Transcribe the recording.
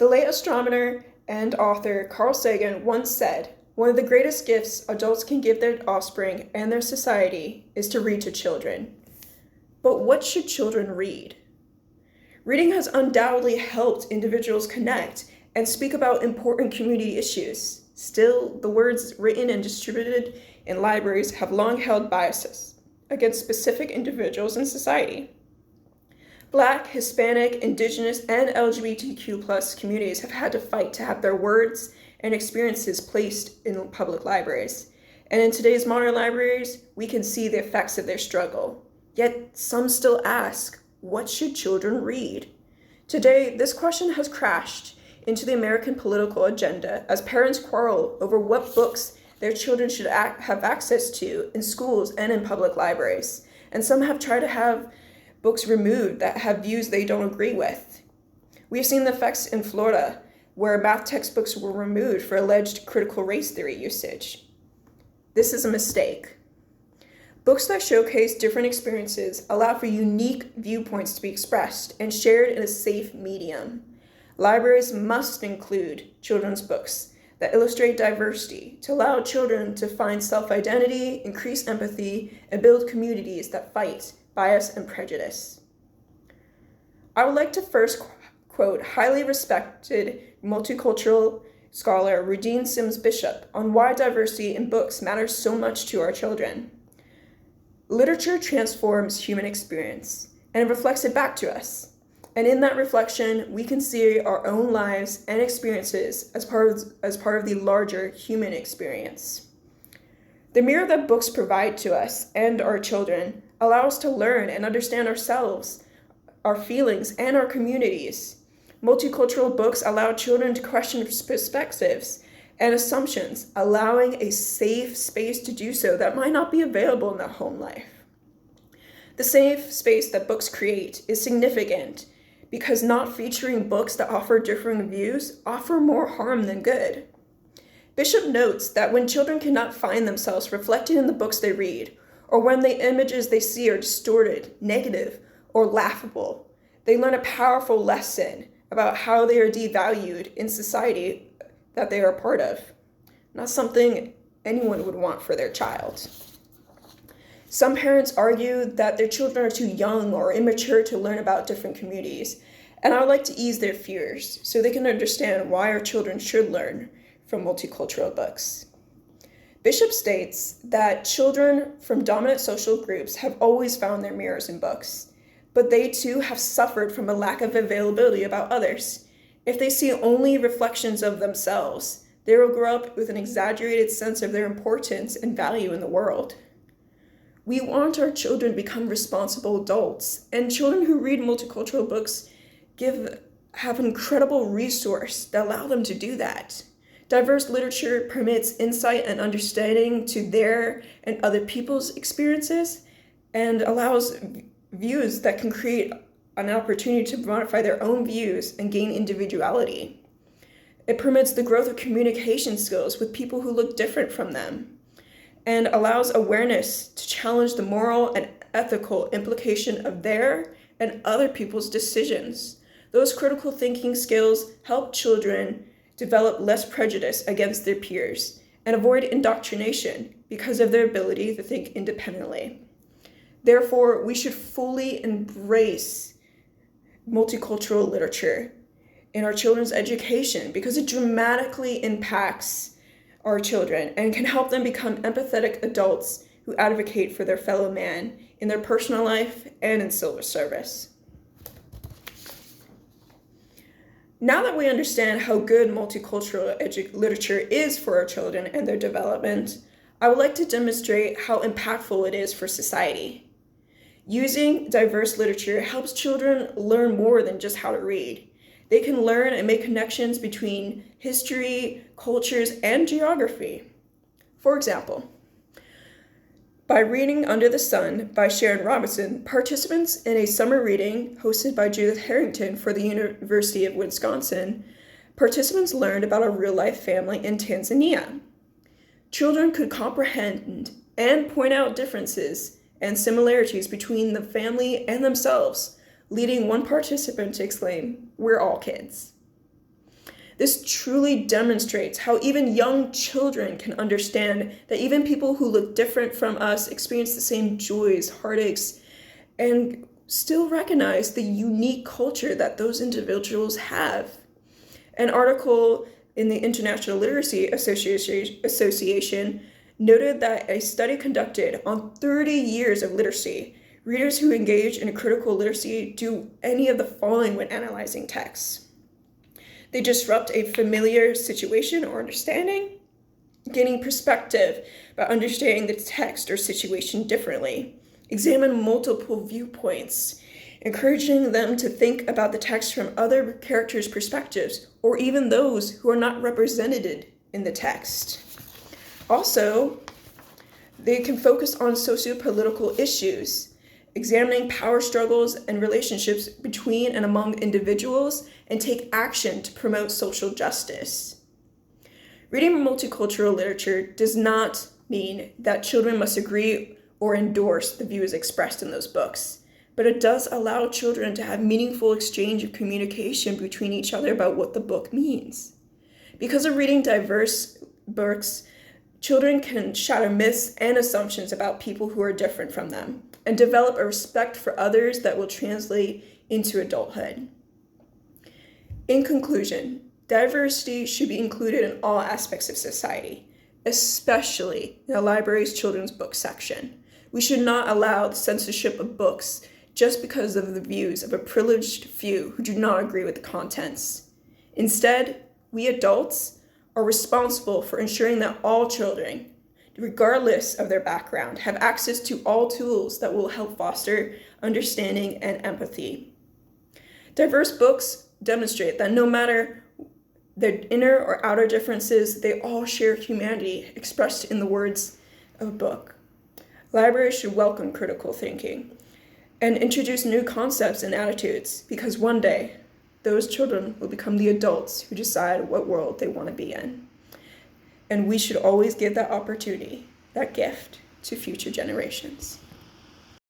The late astronomer and author Carl Sagan once said, "One of the greatest gifts adults can give their offspring and their society is to read to children." But what should children read? Reading has undoubtedly helped individuals connect and speak about important community issues. Still, the words written and distributed in libraries have long held biases against specific individuals in society. Black, Hispanic, Indigenous, and LGBTQ+ communities have had to fight to have their words and experiences placed in public libraries. And in today's modern libraries, we can see the effects of their struggle. Yet some still ask, what should children read? Today, this question has crashed into the American political agenda as parents quarrel over what books their children should have access to in schools and in public libraries. And some have tried to have books removed that have views they don't agree with. We've seen the effects in Florida, where math textbooks were removed for alleged critical race theory usage. This is a mistake. Books that showcase different experiences allow for unique viewpoints to be expressed and shared in a safe medium. Libraries must include children's books that illustrate diversity to allow children to find self-identity, increase empathy, and build communities that fight bias and prejudice. I would like to first quote highly respected multicultural scholar Rudine Sims Bishop on why diversity in books matters so much to our children. Literature transforms human experience and reflects it back to us. And in that reflection, we can see our own lives and experiences as part of the larger human experience. The mirror that books provide to us and our children allow us to learn and understand ourselves, our feelings, and our communities. Multicultural books allow children to question perspectives and assumptions, allowing a safe space to do so that might not be available in their home life. The safe space that books create is significant because not featuring books that offer differing views offer more harm than good. Bishop notes that when children cannot find themselves reflected in the books they read, or when the images they see are distorted, negative, or laughable, they learn a powerful lesson about how they are devalued in society that they are a part of. Not something anyone would want for their child. Some parents argue that their children are too young or immature to learn about different communities, and I would like to ease their fears so they can understand why our children should learn from multicultural books. Bishop states that children from dominant social groups have always found their mirrors in books, but they too have suffered from a lack of availability about others. If they see only reflections of themselves, they will grow up with an exaggerated sense of their importance and value in the world. We want our children to become responsible adults, and children who read multicultural books have an incredible resource that allow them to do that. Diverse literature permits insight and understanding to their and other people's experiences and allows views that can create an opportunity to modify their own views and gain individuality. It permits the growth of communication skills with people who look different from them and allows awareness to challenge the moral and ethical implication of their and other people's decisions. Those critical thinking skills help children develop less prejudice against their peers and avoid indoctrination because of their ability to think independently. Therefore, we should fully embrace multicultural literature in our children's education because it dramatically impacts our children and can help them become empathetic adults who advocate for their fellow man in their personal life and in civil service. Now that we understand how good multicultural literature is for our children and their development, I would like to demonstrate how impactful it is for society. Using diverse literature helps children learn more than just how to read. They can learn and make connections between history, cultures, and geography. For example, by reading Under the Sun by Sharon Robinson, participants in a summer reading hosted by Judith Harrington for the University of Wisconsin, participants learned about a real-life family in Tanzania. Children could comprehend and point out differences and similarities between the family and themselves, leading one participant to exclaim, "We're all kids." This truly demonstrates how even young children can understand that even people who look different from us experience the same joys, heartaches, and still recognize the unique culture that those individuals have. An article in the International Literacy Association noted that a study conducted on 30 years of literacy, readers who engage in critical literacy do any of the following when analyzing texts. They disrupt a familiar situation or understanding, gaining perspective by understanding the text or situation differently, examine multiple viewpoints, encouraging them to think about the text from other characters' perspectives, or even those who are not represented in the text. Also, they can focus on socio-political issues, examining power struggles and relationships between and among individuals, and take action to promote social justice. Reading multicultural literature does not mean that children must agree or endorse the views expressed in those books, but it does allow children to have meaningful exchange of communication between each other about what the book means. Because of reading diverse books, children can shatter myths and assumptions about people who are different from them and develop a respect for others that will translate into adulthood. In conclusion, diversity should be included in all aspects of society, especially in the library's children's book section. We should not allow the censorship of books just because of the views of a privileged few who do not agree with the contents. Instead, we adults are responsible for ensuring that all children, regardless of their background, have access to all tools that will help foster understanding and empathy. Diverse books demonstrate that no matter their inner or outer differences, they all share humanity expressed in the words of a book. Libraries should welcome critical thinking and introduce new concepts and attitudes, because one day, those children will become the adults who decide what world they want to be in. And we should always give that opportunity, that gift, to future generations.